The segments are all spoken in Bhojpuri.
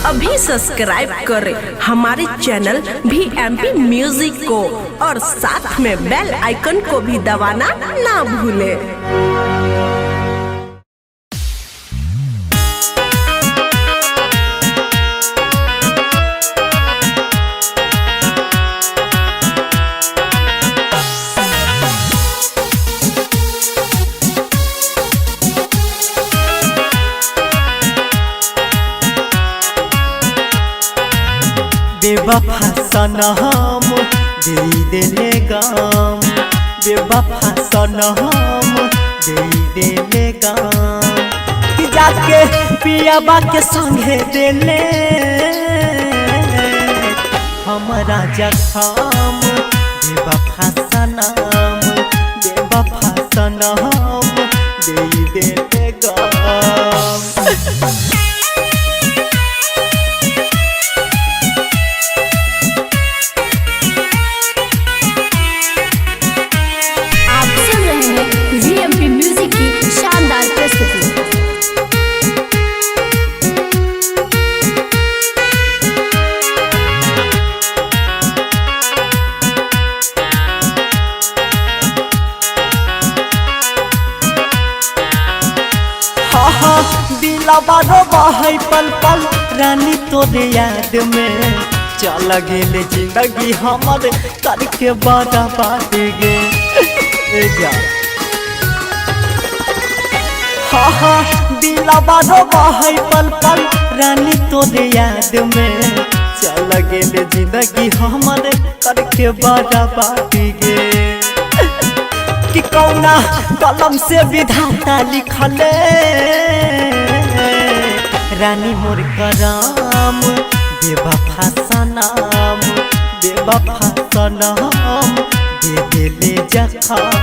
अभी सब्सक्राइब करें हमारे चैनल VMP म्यूजिक को और साथ में बेल आइकन को भी दबाना ना भूलें। बेवफा सनम दे देले गम, बेवफा सनम दे देले गम, कि जाके पियाबा के संगे देले हमारा जखम। बेवफा सनम, बेवफा सनम दे देले गम। दिलवा रोबहै पल पल रानी तोरे याद में, चल गेले जिंदगी हमर करके बर्बाद गे। दिलवा रोबहै पल पल रानी तोरे याद में, चल गेले जिंदगी हमर करके बर्बाद गे। कि कौना कलम से विधाता लिखले रानी मोर करम। बेवफा सनम, बेवफा सनम दे देले जखम।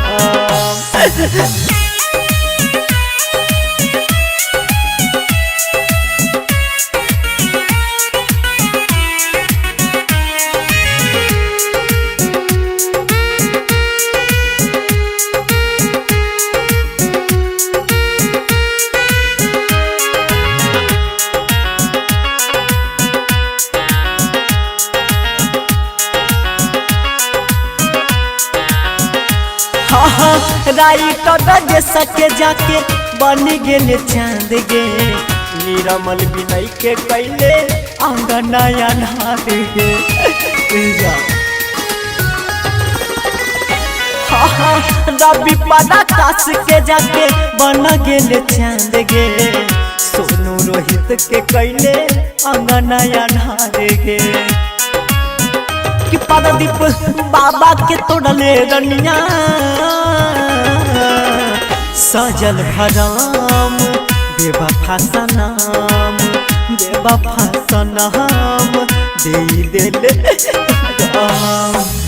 राइटर जे सके जाके बन गेले चांद गे, निरमल बिनय के कैले अंगनाया नाद गे। रवि पराकाश के जाके बन गेले चांद गे, सोनू रोहित के कैले अंगनाया नाद गे। कि पारादीप बाबा के तोड़ले रनिया सजल भरम। बेवफा सनम, बेवफा सनम दे देले गम।